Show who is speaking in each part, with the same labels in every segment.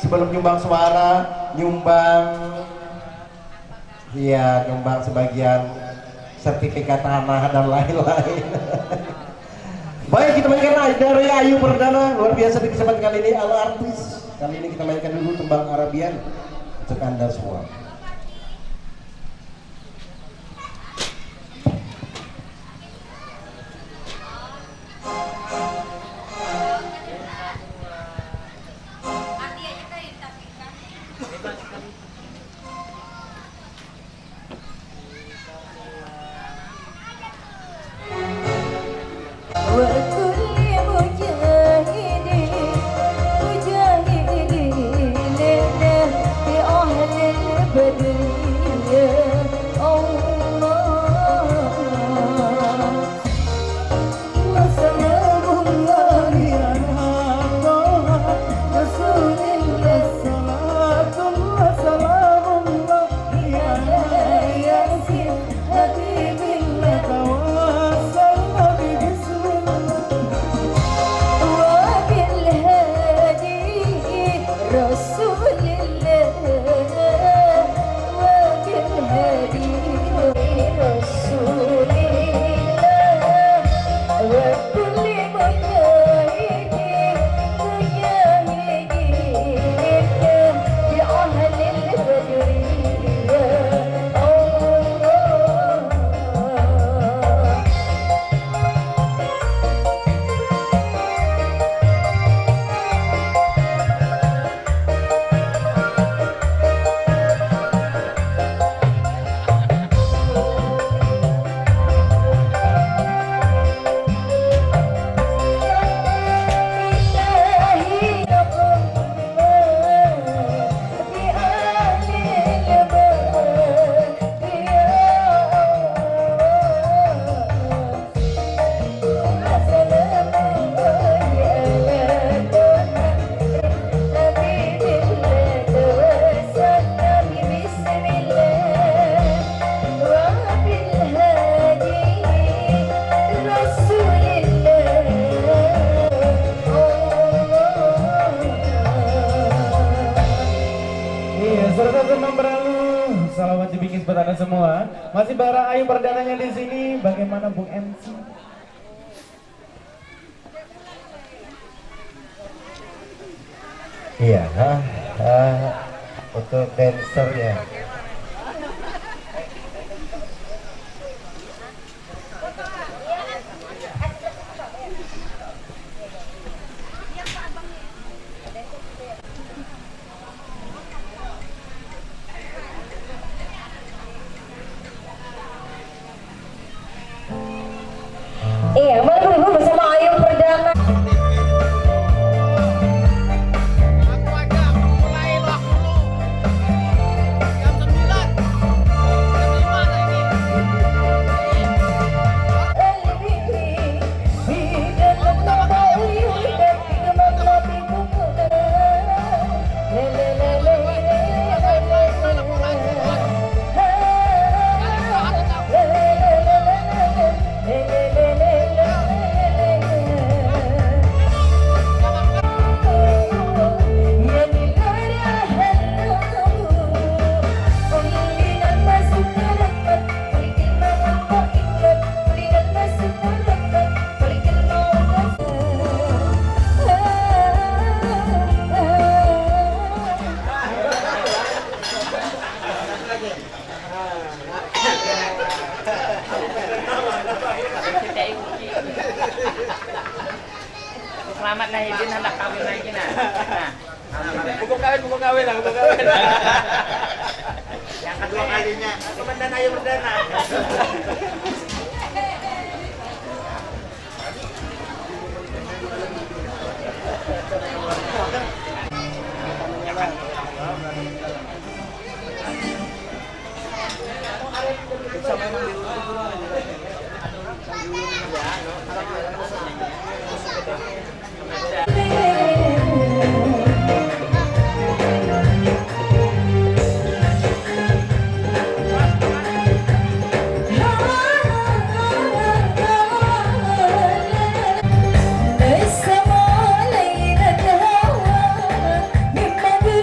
Speaker 1: sebelum nyumbang suara, nyumbang, iya nyumbang sebagian sertifikat tanah dan lain-lain. Baik, kita mainkan dari Ayu Perdana, luar biasa di kesempatan kali ini ala artis. Kali ini kita mainkan dulu tembang Arabian untuk Anda semua.
Speaker 2: Selamat dibikin buat Anda semua. Masih bareng Ayu Perdananya di sini. Bagaimana Bung MC?
Speaker 1: Iya, untuk dancernya.
Speaker 3: Iya, baru ibu bersama Ayu Perdana.
Speaker 4: Selamat lahirin anak kawin lagi nah.
Speaker 5: Buku kawin lah, buku kawin.
Speaker 4: Yang kedua kalinya, Komandan Ayu Perdana.
Speaker 3: السما ليلة هوى من مغرب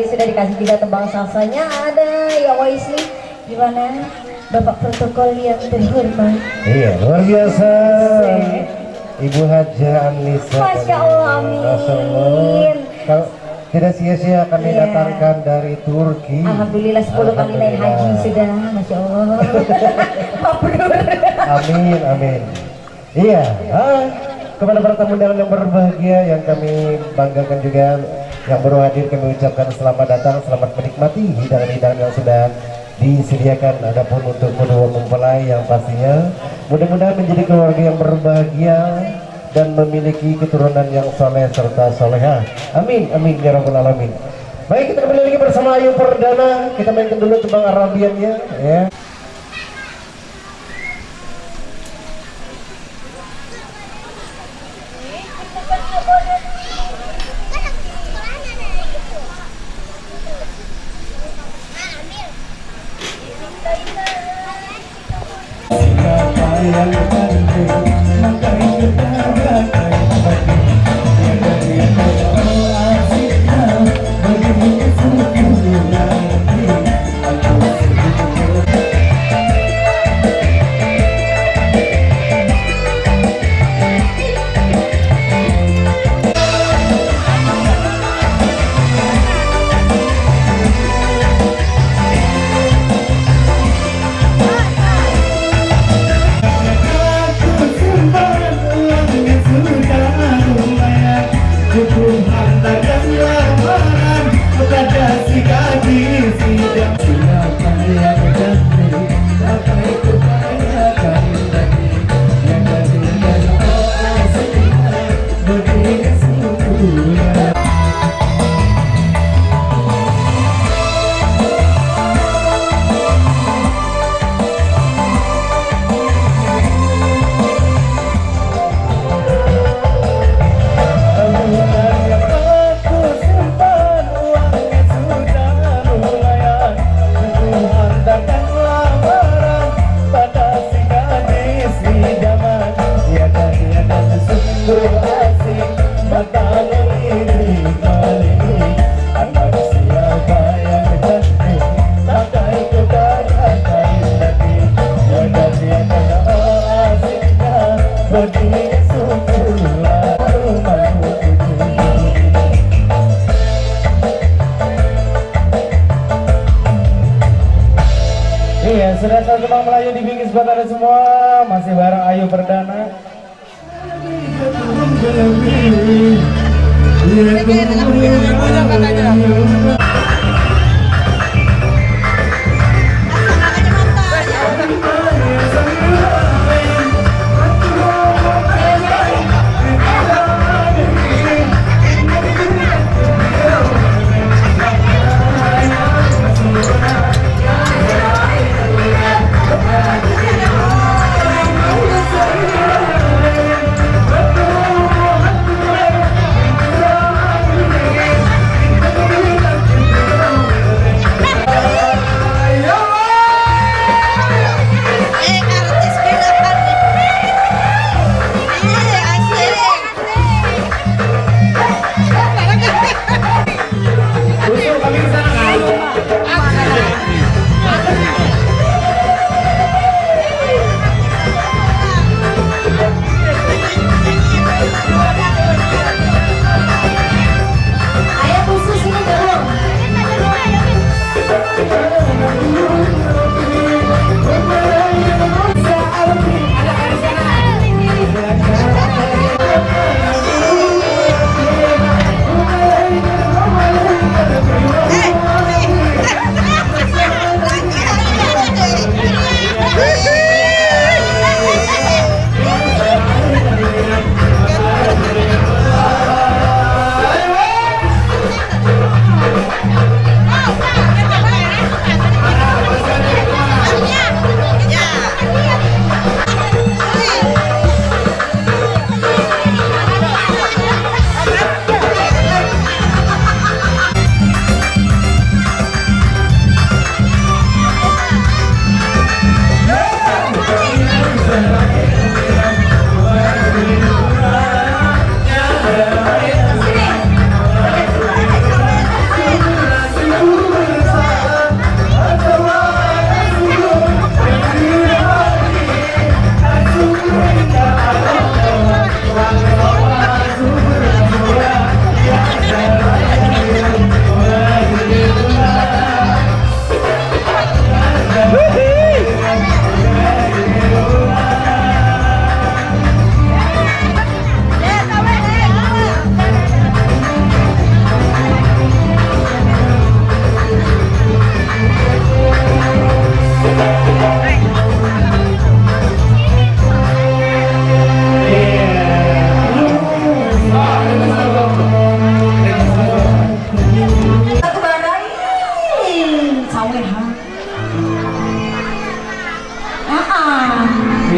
Speaker 3: sudah dikasih juga tembang salsanya. Ada ya Waisli. Gimana Bapak protokol yang terhormat?
Speaker 1: Iya, luar biasa. Ibu Haja Anissa.
Speaker 3: Masya Allah, amin.
Speaker 1: Masya Allah. Kalau tidak sia-sia kami
Speaker 3: Iya.
Speaker 1: datangkan dari Turki.
Speaker 3: Alhamdulillah 10 kali naik haji sudah. Masya Allah. Mabrur.
Speaker 1: Amin, amin. Iya, kepada para tamu undangan yang berbahagia yang kami banggakan juga yang baru hadir, kami ucapkan selamat datang, selamat menikmati hidangan-hidangan yang sudah disediakan. Adapun untuk kedua mempelai yang pastinya mudah-mudahan menjadi keluarga yang berbahagia dan memiliki keturunan yang soleh serta soleha. Amin, amin ya rabbal alamin. Baik, kita kembali lagi bersama Ayu Perdana. Kita mainkan dulu tembang Arabiannya ya.
Speaker 2: Iya, sudah satu tembang Melayu di Bingkis buat Anda semua. Masih bareng Ayu Perdana.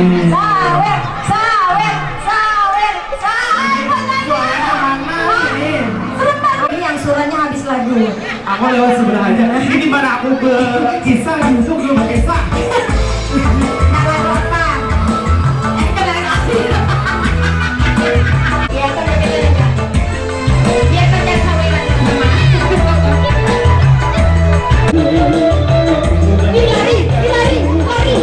Speaker 3: Sawer, sawer, sawer, sawer. Ini yang suaranya habis lagu.
Speaker 2: Aku lewat sebelah aja. Ini mana aku berkisah justru belum berkisah.
Speaker 3: Nak lagu apa? Kenal aku. Ya, kan biar kerja saweran sama. Lari, lari, lari.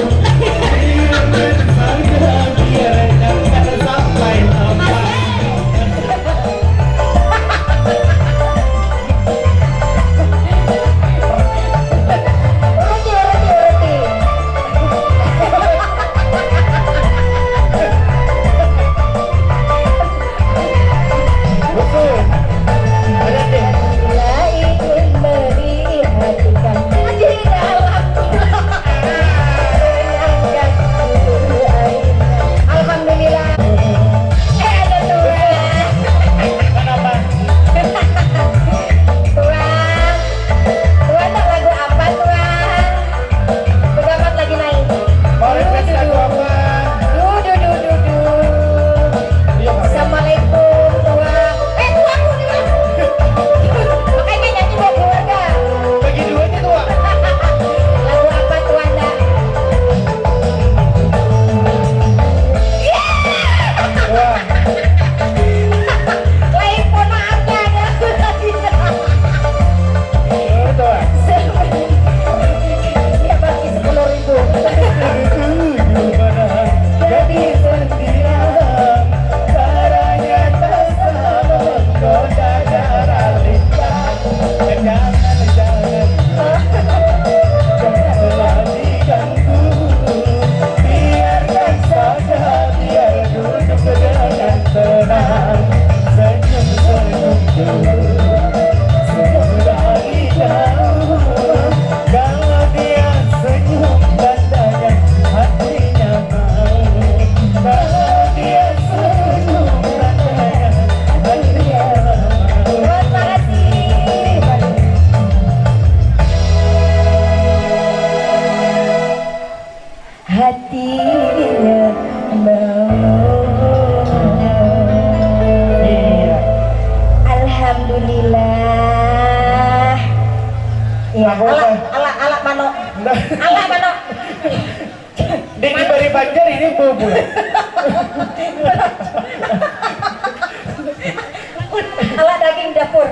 Speaker 3: Ala daging dapur.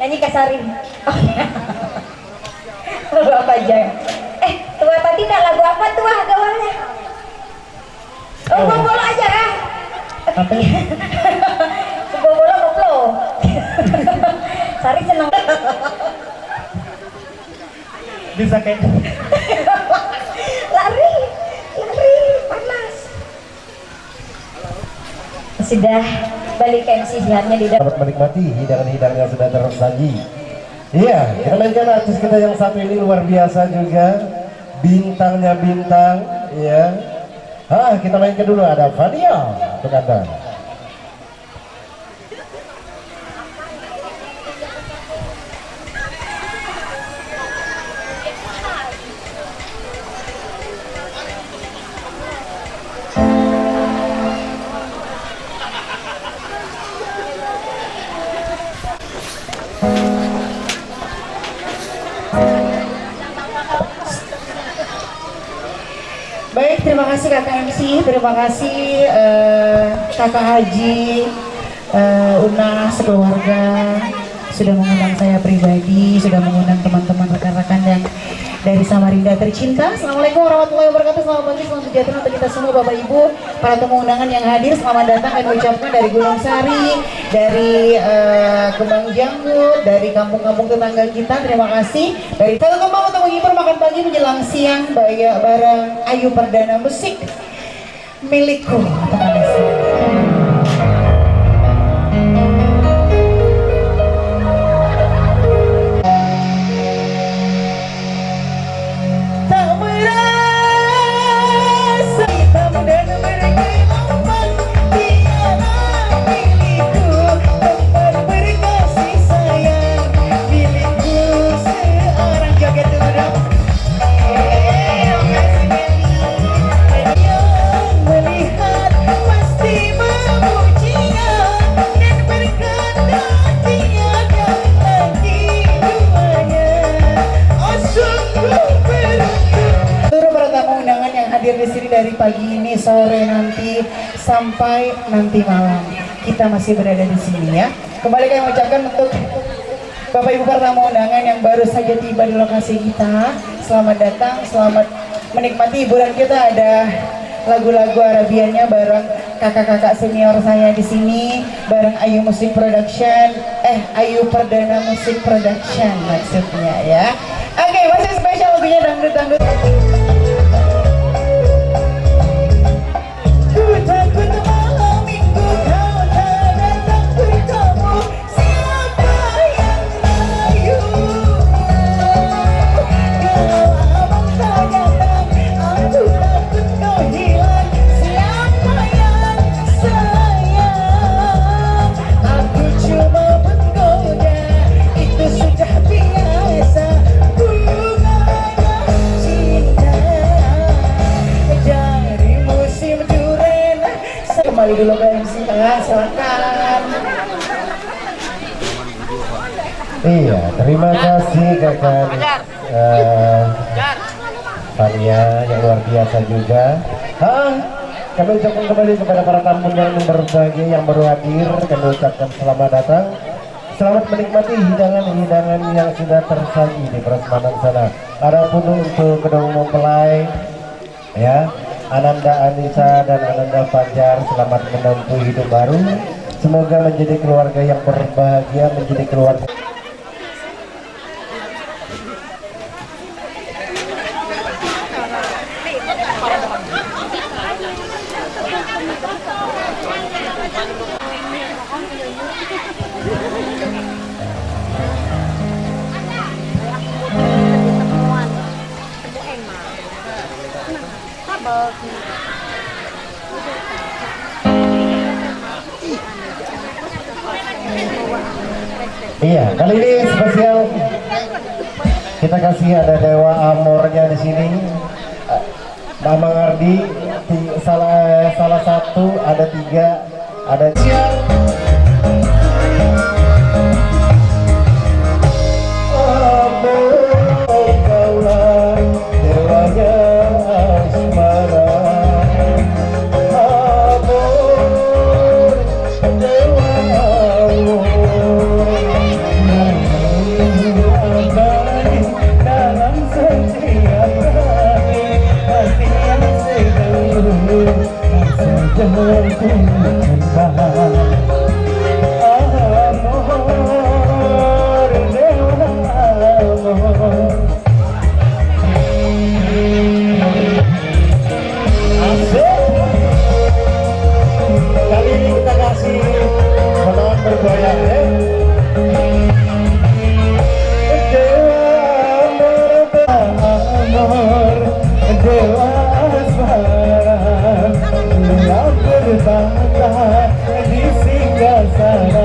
Speaker 3: Nyanyi kasarin. Lagu apa aja? Tua tadi dah lagu apa tua gaulnya? Oh, bolo aja ya.
Speaker 2: Apa ya?
Speaker 3: Bolo koplo. Sari seneng.
Speaker 2: Bisa kayak
Speaker 3: lari, lari, panas. Sudah balik ke MC sihatnya di dalam.
Speaker 1: Selamat menikmati hidangan-hidangan yang sudah tersaji. Iya, kita mainkan artis kita yang satu ini luar biasa juga. Bintangnya bintang, ya. Kita mainkan dulu, ada Fania untuk Anda.
Speaker 6: Baik, terima kasih Kakak MC, terima kasih Kakak Haji, Una sekeluarga sudah mengundang saya pribadi, sudah mengundang teman-teman rekan-rekan dan dari Samarinda tercinta. Assalamualaikum warahmatullahi wabarakatuh. Selamat pagi, selamat sejahtera untuk kita semua Bapak Ibu, para tamu undangan yang hadir. Selamat datang kami ucapkan dari Gunung Sari, dari Kembang Janggut, dari kampung-kampung tetangga kita. Terima kasih. Dari Satu Kembang untuk menghibur makan pagi menjelang siang bareng Ayu Perdana Musik milikku. Terima kasih. dari pagi ini, sore nanti, sampai nanti malam. Kita masih berada di sini ya. Kembali kami ucapkan untuk Bapak Ibu para tamu undangan yang baru saja tiba di lokasi kita. Selamat datang, selamat menikmati hiburan kita. Ada lagu-lagu Arabiannya bareng kakak-kakak senior saya di sini, bareng Ayu Musik Production, Ayu Perdana Musik Production maksudnya ya. Oke, masih spesial lagunya dangdut-dangdut. Ku takut malam minggu kau tak datang bertemu. Siapa yang rayu? Kalau abang tak datang, aku takut kau hilang. Siapa yang sayang? Aku cuma menggoda, itu sudah biasa. Bunganya cinta dari musim durian. Kembali dulu ke MC, silakan.
Speaker 1: Iya, terima kasih kakak Fania yang luar biasa juga. Kami ucapkan kembali kepada para tamu yang berbahagia yang baru hadir. Kami ucapkan selamat datang. Selamat menikmati hidangan-hidangan yang sudah tersaji di prasmanan sana. Adapun untuk kedua mempelai, ya, Ananda Anissa dan Ananda Fajar, selamat menempuh hidup baru. Semoga menjadi keluarga yang berbahagia, menjadi keluarga. Iya, kali ini spesial kita kasih ada Dewa Amornya di sini. Mama Ardi salah satu, ada 3, ada kali ini kita kasih menang bergoyang ya. Dewa asmara yang berbangga di singgah sana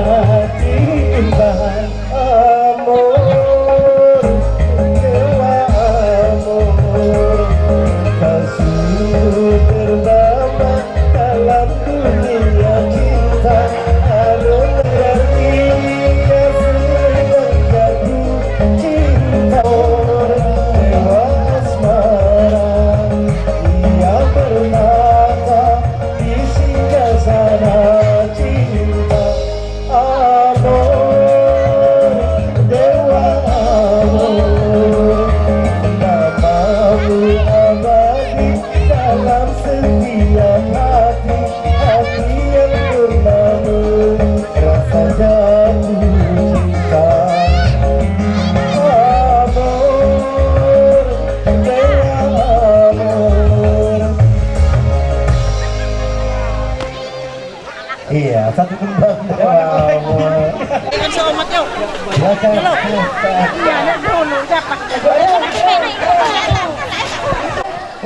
Speaker 1: cinta amor, dewa amor, kasih ternama dalam dunia cinta. Harus berarti yang jatuh cinta. Dewa asmara yang bermata di singgah sana cinta amor, dewa amor, namamu abadi dalam setiap hati, hati yang bernama rasa jatuh cinta amor, dewa amor. Iya, satu kembang dewa amor.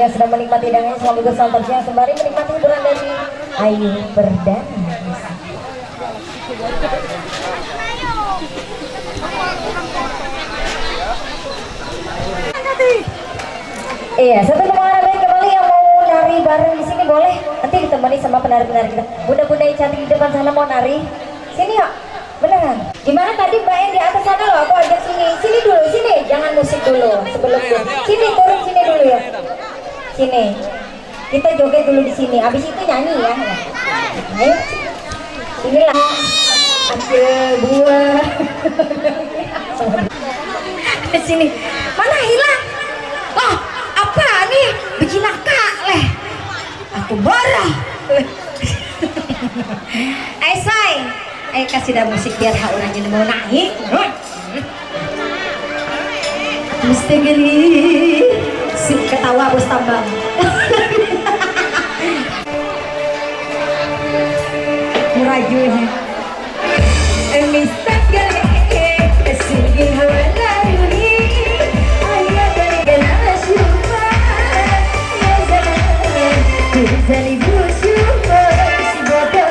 Speaker 3: Yang sedang menikmati hidangannya selalu bersantai sembari menikmati hiburan dari Ayu Perdana. Iya, satu teman lain kembali yang mau nari bareng di sini boleh. Nanti ditemani sama penari-penari kita. Bunda-bunda yang cantik di depan sana mau nari. Sini yuk, beneran. Gimana tadi Mbak yang di atas sana loh? Aku ajak sini. Sini dulu, sini. Jangan musik dulu sebelum. Sini turun sini dulu ya. Sini. Kita joget dulu di sini. Abis itu nyanyi ya. Ayo. Inilah. Ada buah. Di sini. Mana hilang? Oh, apa nih? Bikin akak leh. Aku barah. Say, ayo kasih dah musik biar hak orang ini mau naik. Mesti geli. Si ketawa bos tambang. Merajunya. Mesti geli. Sini hawa lalu. Ayah dari kena syukur. Ya zaman. Jadi bersyukur. Si bodoh.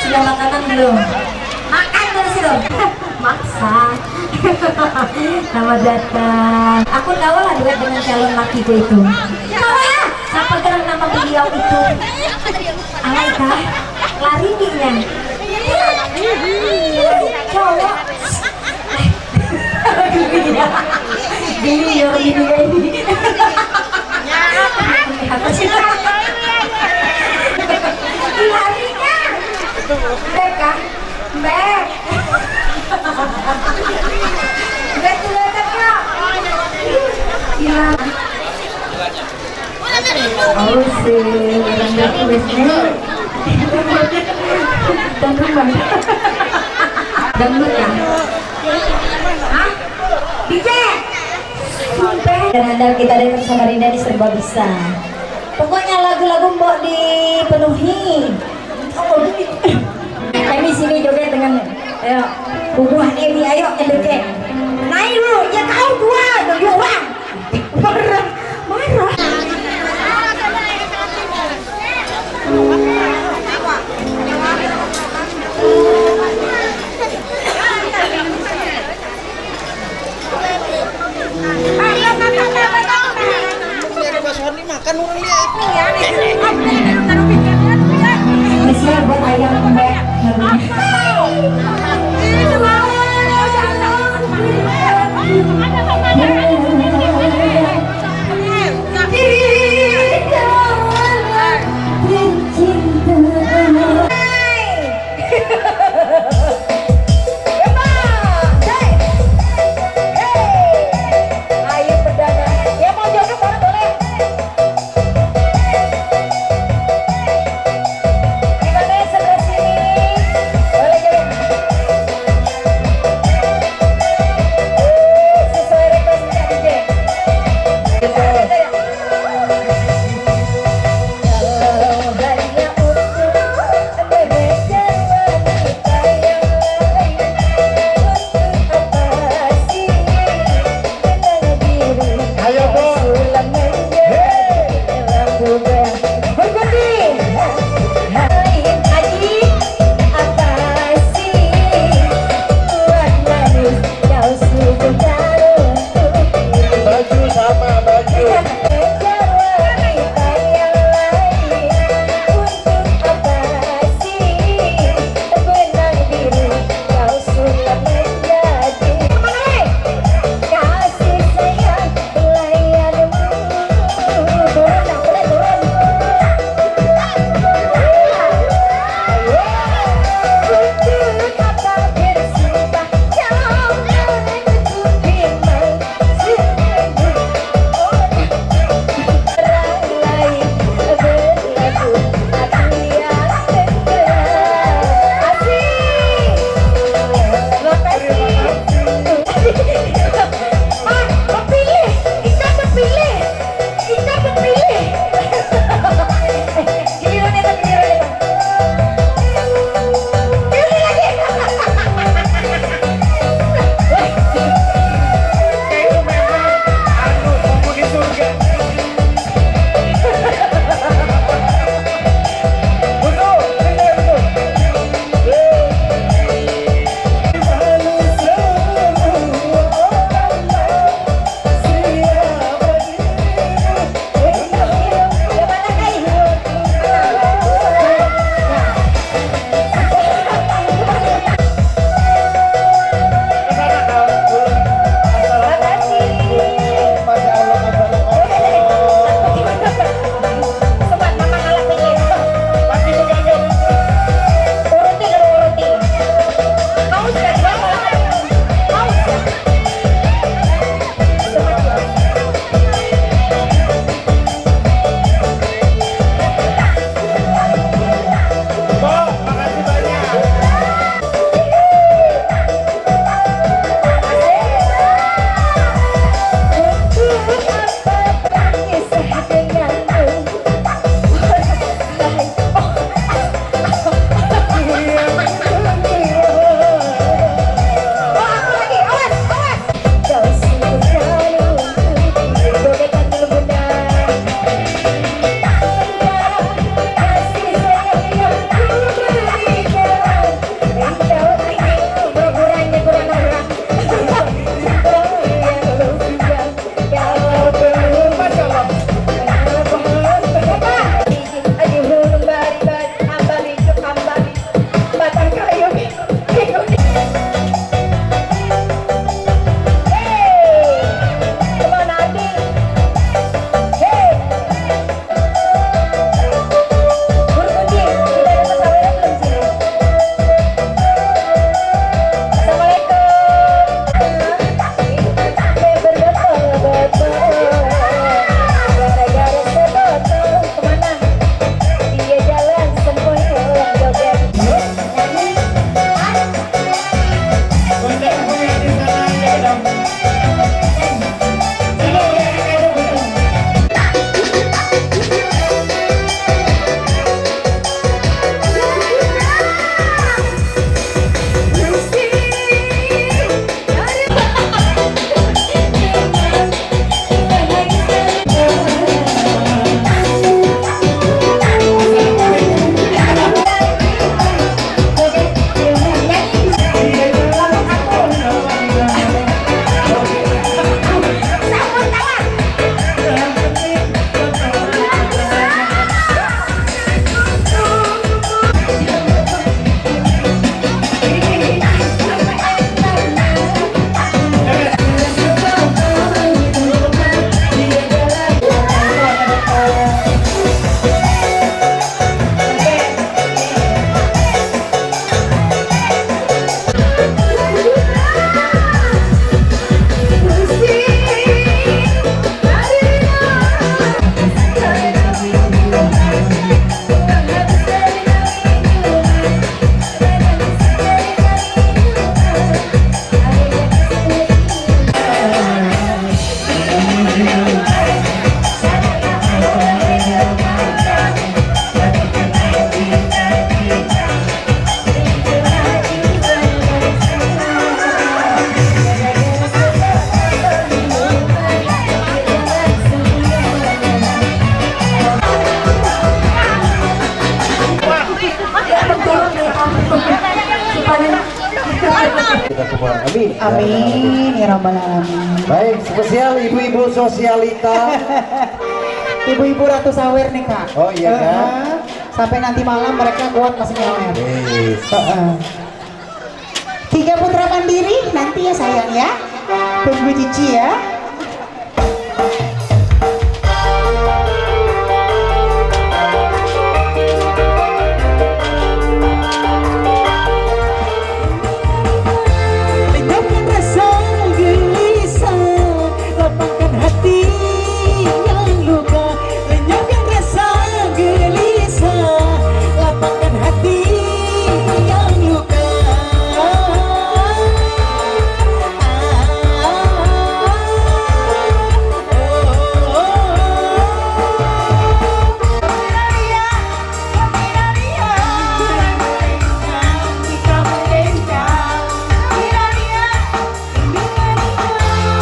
Speaker 3: Sudah makanan belum? Makan terus dong. Maksa. Selamat datang. Aku kawal lah duet dengan calon lakiku itu. Kawal ya? Siapa gerak nama beliau itu? Alaika. Lari nih. Cowok. Gini ya ini. Apa sih? Larinya. Mereka. Mbak. Betul betul. Iya. Oh sih, rendah kuisnya. Dangdut ya? Hah? DJ? Dan handal kita dari bersama Rinda di Serba Bisa. Pokoknya lagu-lagu mbok dipenuhi. Emi sini joget dengan ayo bubuhan Emi, ayo joget. Naik dulu, ya kau dua, dua orang. Marah, marah. Mesnya buat ayam mbak. Ada
Speaker 1: kita semua. Amin.
Speaker 6: Amin ya rabbal alamin.
Speaker 1: Baik, spesial ibu-ibu sosialita.
Speaker 6: Ibu-ibu Ratu Sawer nih kak.
Speaker 1: Oh iya kan?
Speaker 6: Sampai nanti malam mereka kuat masih nyawer.
Speaker 1: Yes.
Speaker 6: 3 putra mandiri nanti ya sayang ya. Tunggu Cici ya. Lenyapkan rasa gelisah, lapangkan hati yang luka. Lenyapkan rasa gelisah, lapangkan hati yang luka.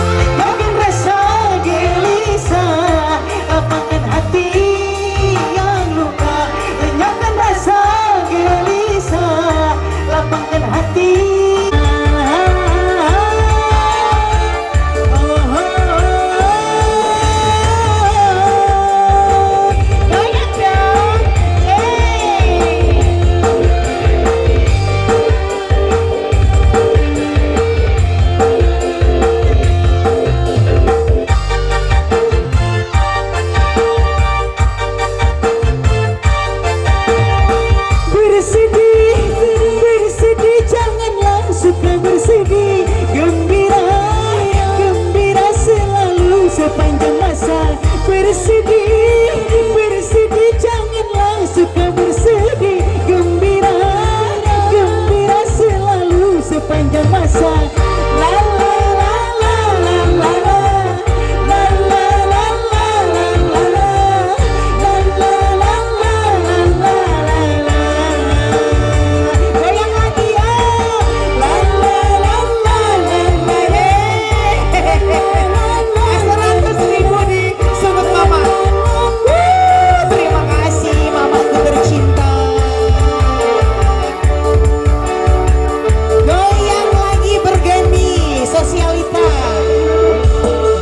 Speaker 6: Lenyapkan rasa gelisah, lapangkan hati yang luka. Lenyapkan rasa gelisah, lapangkan hati. Goyang dong, bersedih, bersedih, janganlah suka bersedih. Gembira, gembira selalu sepanjang masa. Bersedih, bersedih, janganlah suka bersedih. Gembira, gembira selalu sepanjang masa. La la la la la la la. La la la la la la la. La la la la la la la. Goyang lagi ya. La la la la la la. Asal 100.000 di sudut mama. Terima kasih mamaku tercinta. Goyang lagi bergeni sosialita.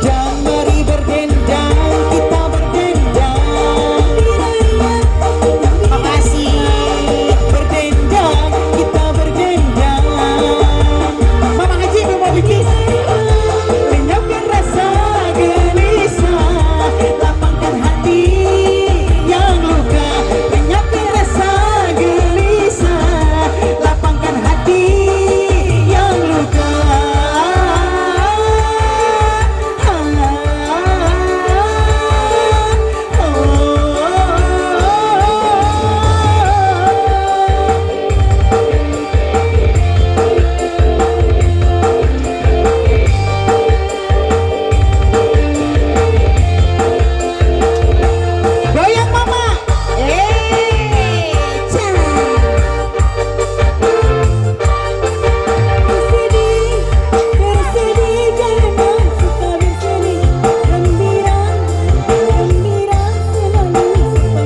Speaker 6: Dan mari berdendang, kita berdendang. Makasih. Berdendang, kita berdendang. Mama Haji mau bikin. Lenyapkan rasa gelisah, lapangkan hati yang luka. Lenyapkan rasa gelisah, lapangkan hati yang luka. Goyang mama. Bersedih, bersedih, jangan suka bersedih. Gembira, gembira selalu sepanjang masa.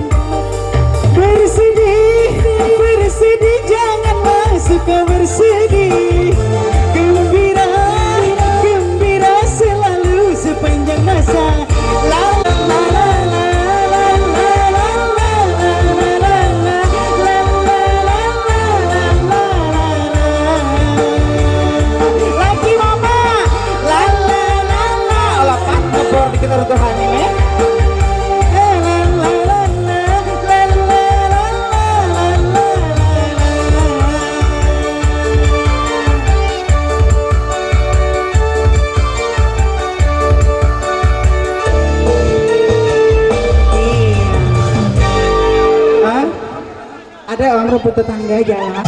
Speaker 6: Bersedih, bersedih, janganlah suka bersedih. Gembira, gembira selalu sepanjang masa. La la la la la la la la la la la la la lagi mama. La la la la. Olah kan ngebor dikit orang Tuhan ini. La la la la la la la la la Hah? Ada orang rebut tetangga jalan.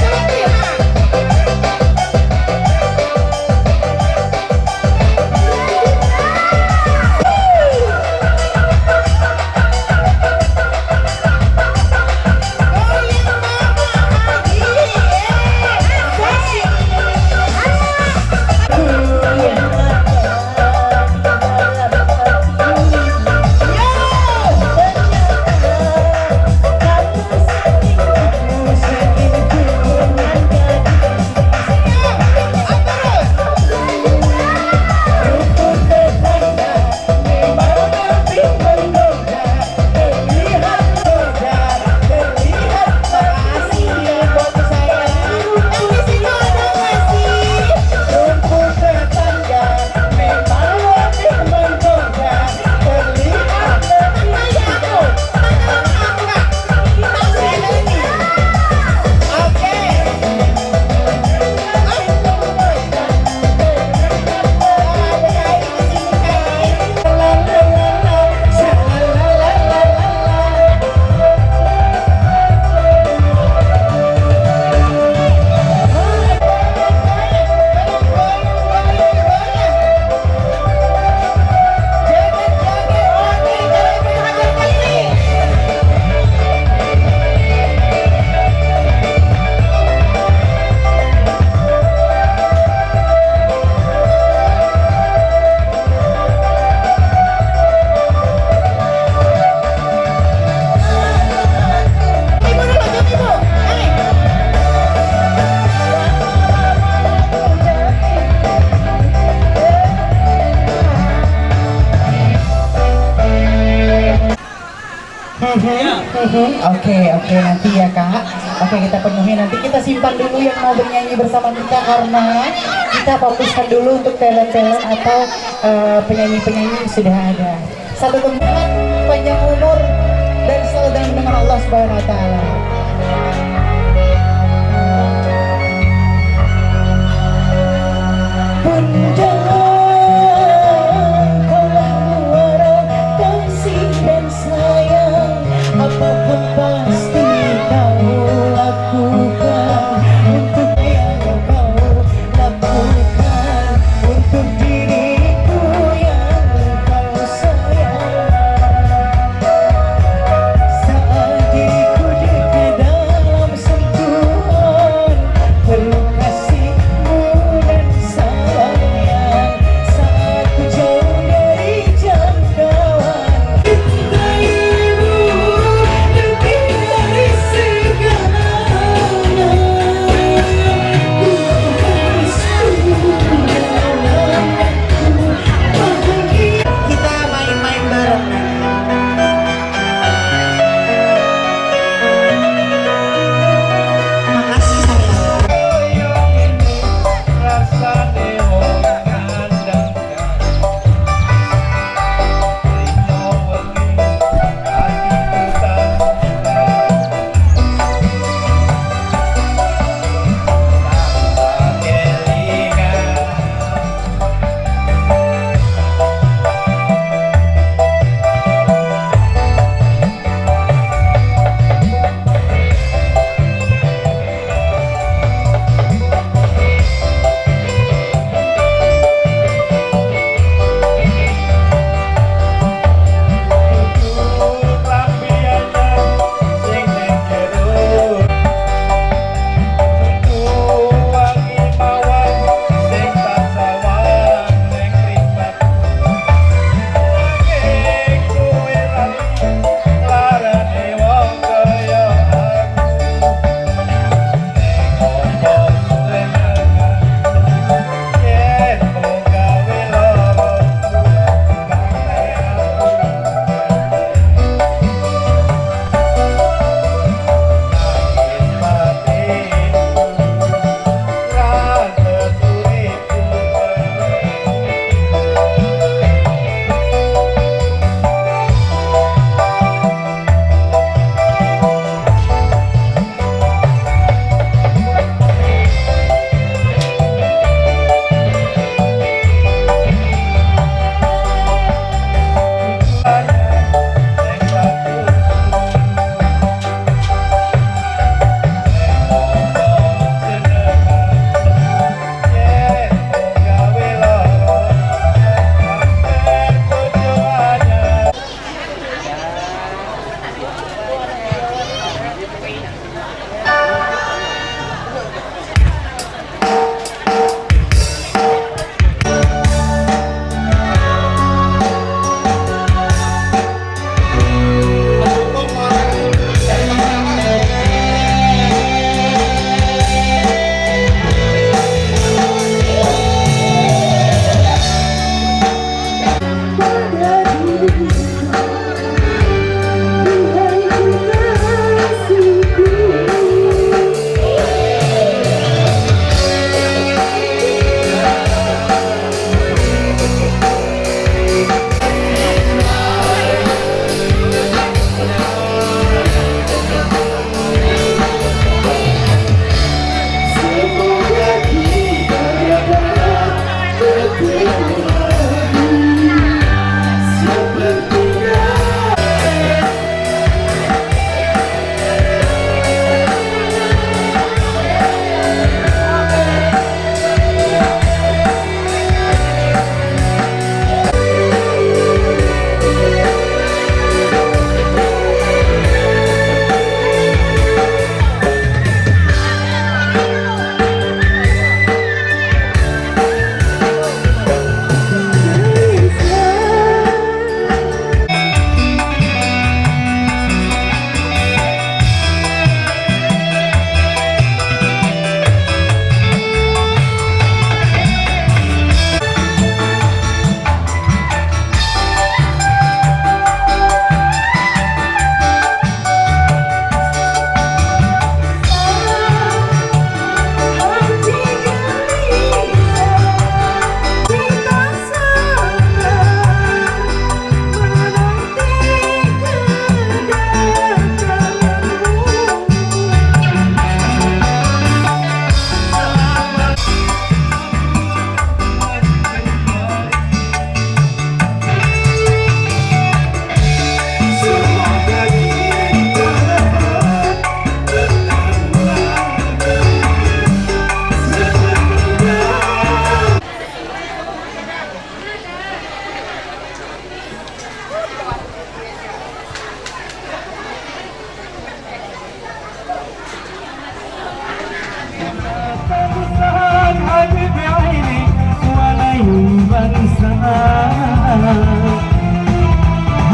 Speaker 6: Oke, nanti ya Kak. Oke, kita penuhi, nanti kita simpan dulu yang mau bernyanyi bersama kita karena kita fokuskan dulu untuk talent-talent atau penyanyi-penyanyi yang sudah ada. Satu tempat, panjang umur dan selalu dengan Allah Subhanahu wa taala. Apapun pasti kau lakukan untuk yang kau lakukan untuk diriku yang kau sayang. Saat diriku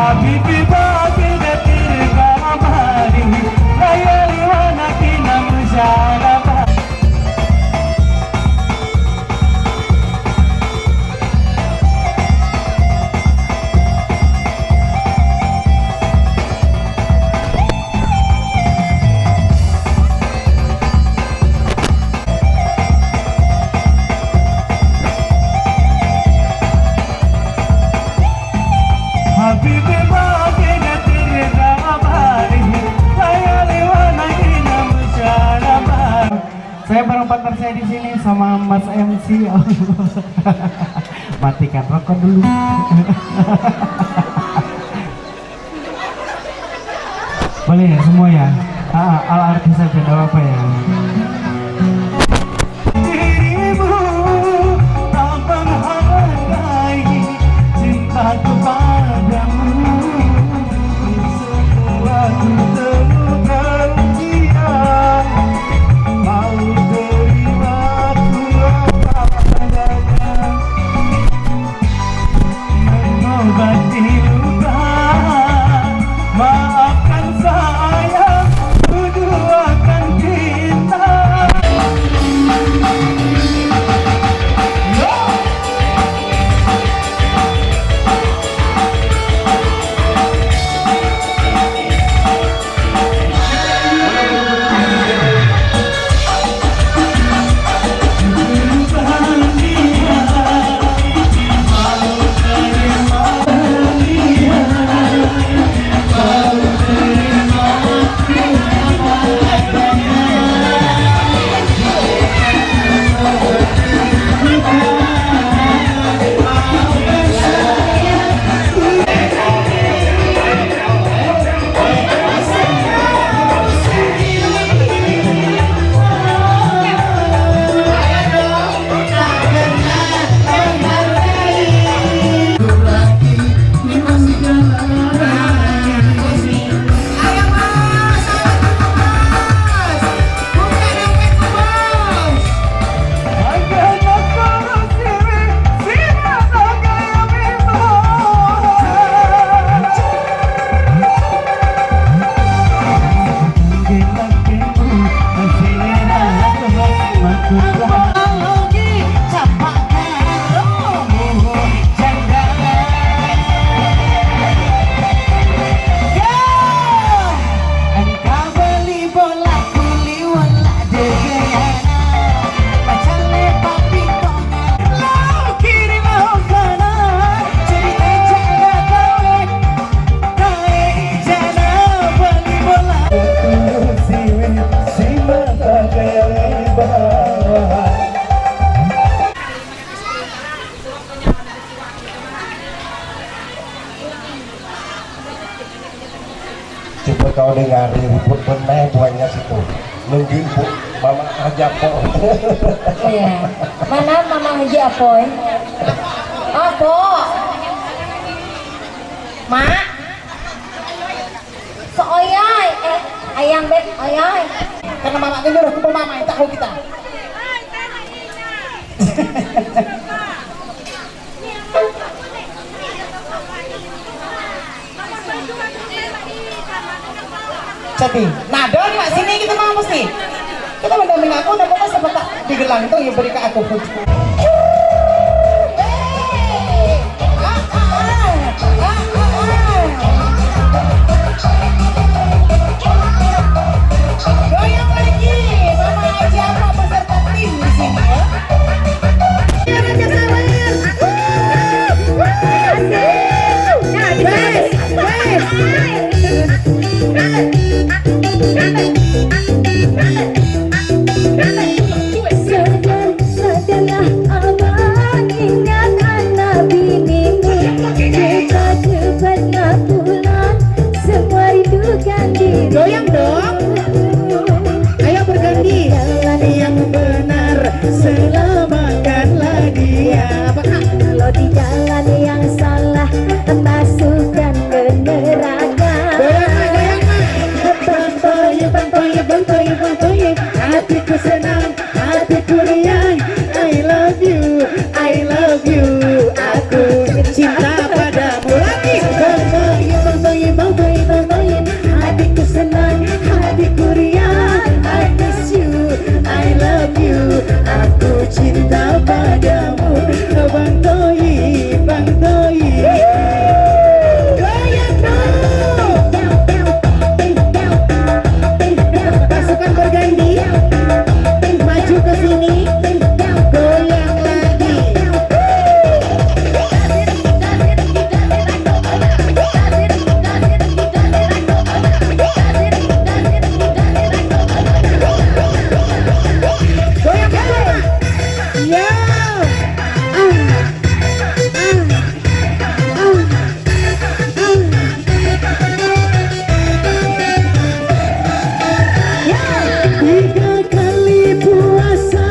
Speaker 2: Habibi babi datirga amari layali wa nakina mushalaba. Habibi babi datirga amari layali wa nakina mushalaba. Saya bareng partner saya di sini sama Mas MC. Matikan rokok dulu. Boleh ya semua ya? Al artis saja, gak apa-apa ya. Dirimu tak menghargai cintaku padamu. Setelah ku temukan dia, mau terima ku apa adanya, mengobati luka. Maafkan saya, ku duakan kita.
Speaker 1: Coba kau dengar ribut benar buahnya situ. Nungguin bu, mama aja po.
Speaker 3: Iya. Mana Mama Haji Apoy? Apo. Mak. Seoyai. Ayam bet oyai.
Speaker 6: Karena mama nyuruh ke mama yang tahu kita. Jadi, nah don mak sini kita mau mesti. Kita mendampingi aku, dan pokoknya seperti di gelang itu yang beri ke aku. Goyang lagi, Mama Haji Apa beserta tim di sini ya.
Speaker 3: Setelah abang ingatkan Nabi Nimu, cepat-cepatlah pulang, semua rindukan diri.
Speaker 6: Goyang dong. Ayo berganti. Jalan yang benar, selamatkanlah dia. Apakah?
Speaker 3: Kalau di jalan yang salah, masukkan ke neraka.
Speaker 6: Goyang bantoy, hatiku senang, hatiku riang. I love you, aku cinta padamu lagi.
Speaker 2: padamu, Bang Toyi, Bang Toyi. Goyang dong. Pasukan berganti, maju ke sini, goyang lagi. Goyang balik. Ya. Tiga kali puasa,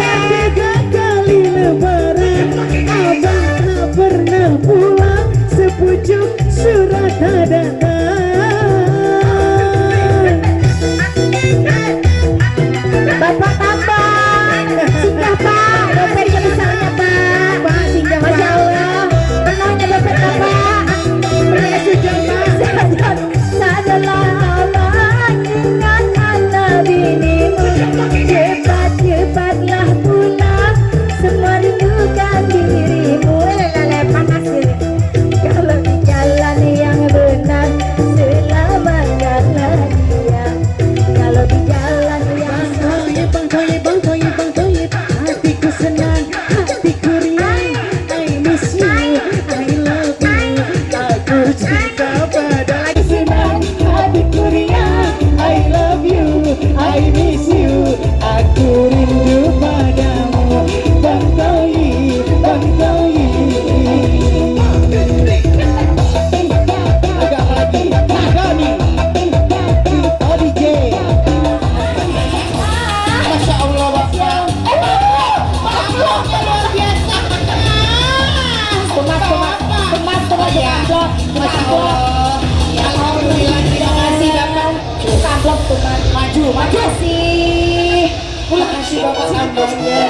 Speaker 2: tiga kali lebaran, abang tak pernah pulang sepucuk surat hadapan. Bapak tambang, singgah Pak, dompetnya besarnya Pak. Pak singgah Pak. Masya Allah, penuhnya dompet Bapak. Pernah sudah Pak. Sadalah Allah, ingat anak binimu. Cepat-cepatlah pulang, semua rindukan dirimu. Lele panas ini. Kalau di jalan yang benar, selamatkanlah dia. Kalau di jalan yang Bang Toyi, hatiku senang, hatiku riang. I miss you, I love you. Aku cinta pada lagi senang, hatiku riang. I love you, I miss you. Aku rindu padamu, Bang Toyi, Bang Toyi. Agak lagi, Agani, ODJ. Masya Allah, Bapak. Luar biasa. Temat ya. Masya Allah. Alhamdulillah, terima kasih Bapak. Amplop teman. Maju. Makasih. Makasih Bapak sambalnya.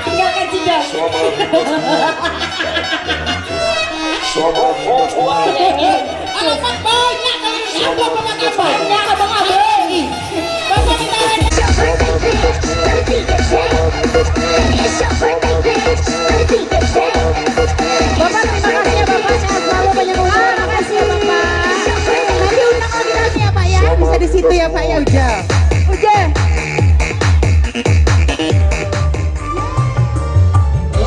Speaker 2: Enggak kan tidak. Alamat banyak kalau ini amplop Bapak banyak Abang Abang. Bapak minta Bapak terima kasih ya Bapak, sehat selalu, banyak usaha. Makasih ya Bapak. Nanti undang lagi nanti ya Pak ya, bisa di situ ya Pak ya. Udah.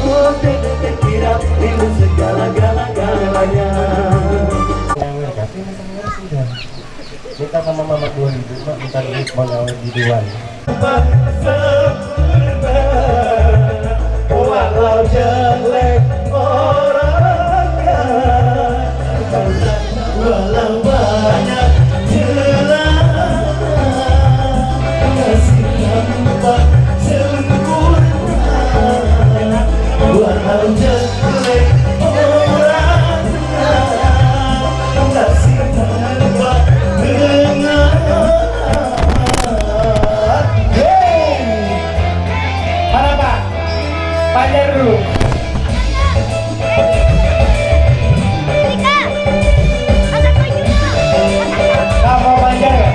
Speaker 1: Oh, kira rindu segala-galanya. Minta sama mama 2000, Mak, minta duit menawar biduan. Walau jelek orangnya, walau banyak celah, kasih nampak sempurna. Walau jelek orangnya, kasih nampak dengar.
Speaker 2: Mana Pak? Panjang dulu. Nggak mau panjang ya?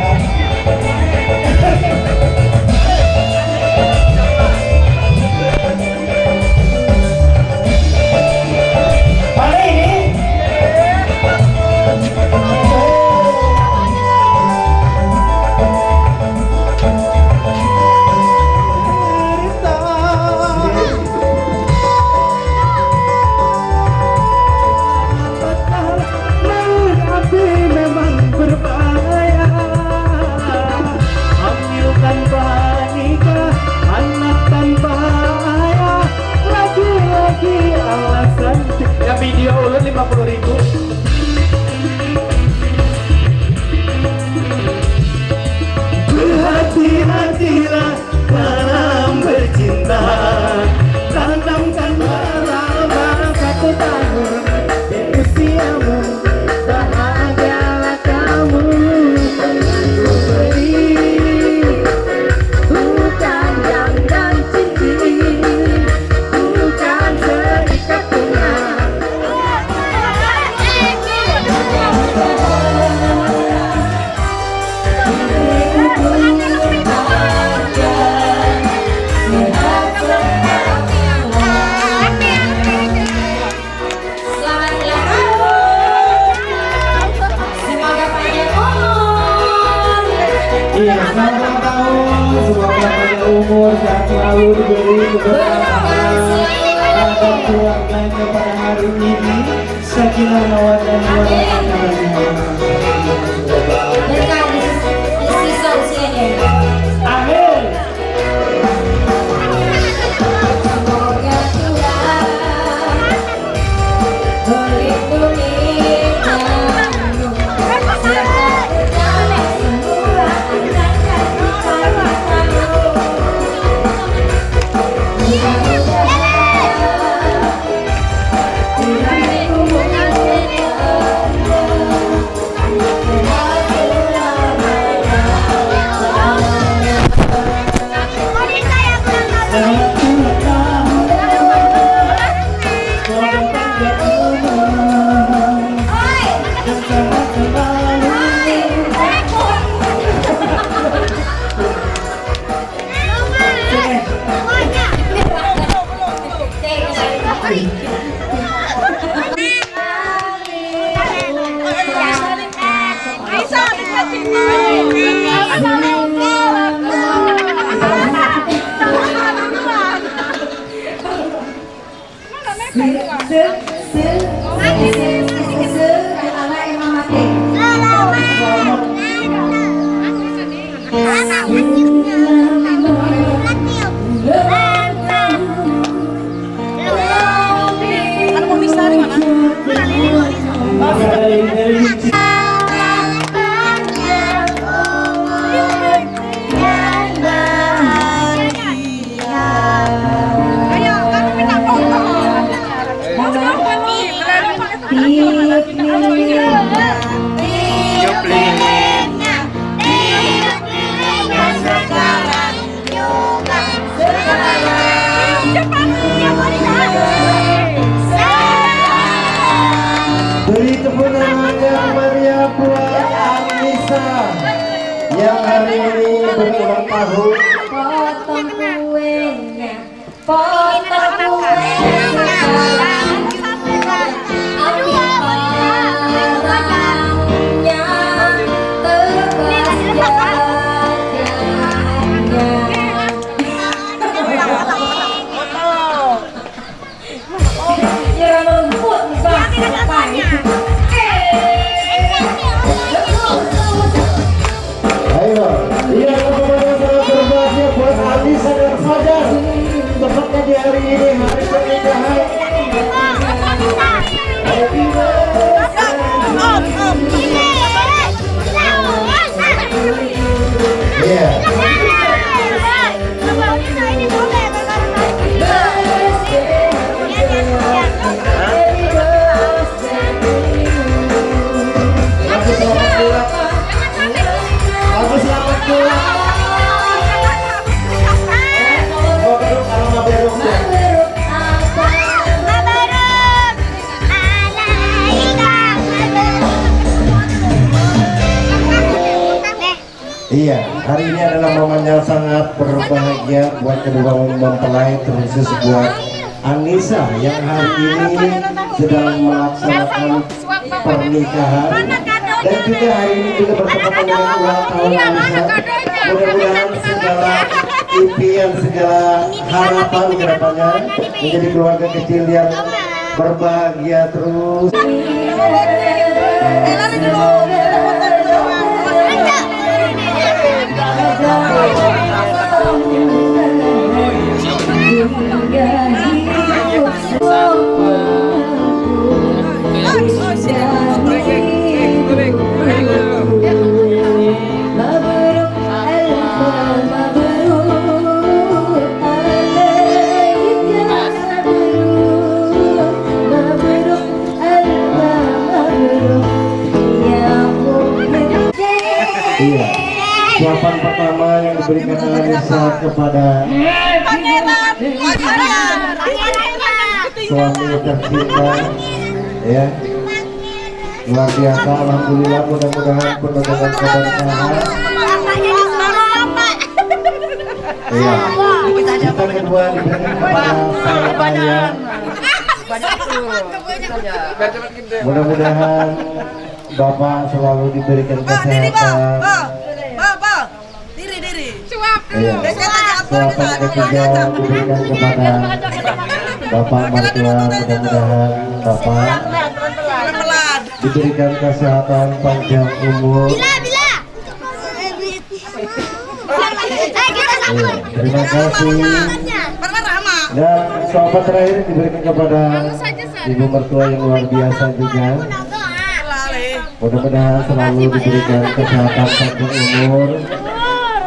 Speaker 2: Mana ini?
Speaker 7: selalu diberi keberkahan agar keluarganya pada hari ini sakinah mawaddah warahmah.
Speaker 3: Berkah di sisa usianya.
Speaker 7: Amin.
Speaker 3: Semoga Tuhan melindungi kamu serta berjalan semua anak kaki kamu. Mudah-mudahan hubungan
Speaker 1: Beri tepuk tangan yang meriah buat Anissa yang hari ini berulang tahun.
Speaker 3: potong kuenya, potong kuenya sekarang. Ambil palanya, tebas jadinya. Jangan lembut bahkan.
Speaker 1: Ayo, iya kepada sangat berbahagia buat Anissa dan Fajar. Tepatnya di hari ini, hari pernikahan. Happy birthday. Iya. Aku selamat pulang. Mau beruk kalau mau beruk ya. Iya, hari ini adalah momen yang sangat berbahagia buat kedua mempelai, terkhusus buat Anissa yang hari ini sedang melaksanakan pernikahan, dan juga hari ini juga bertepatan dengan ulang tahun Anissa. Mudah-mudahan segala impian, segala harapan kedepannya menjadi keluarga kecil yang berbahagia terus. Iya, suapan pertama yang diberikan Anissa kepada suami tercinta, ya, luar biasa. Alhamdulillah, mudah-mudahan penuh dengan keberkahan. Iya, kita kedua diberikan kepada saya. Mudah-mudahan Bapak selalu diberikan kesehatan.
Speaker 8: Diri.
Speaker 1: Iya. Selamat ketiga diberikan kepada Bapak mertua, mudah-mudahan Bapak diberikan kesehatan panjang umur. Iya, terima kasih. Dan sahabat terakhir diberikan kepada ibu mertua yang luar biasa juga. Mudah-mudahan selalu diberikan kesehatan panjang umur,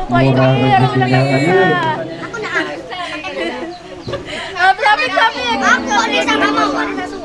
Speaker 1: murah rezekinya. Amin.
Speaker 8: Tapi aku nih sama mama.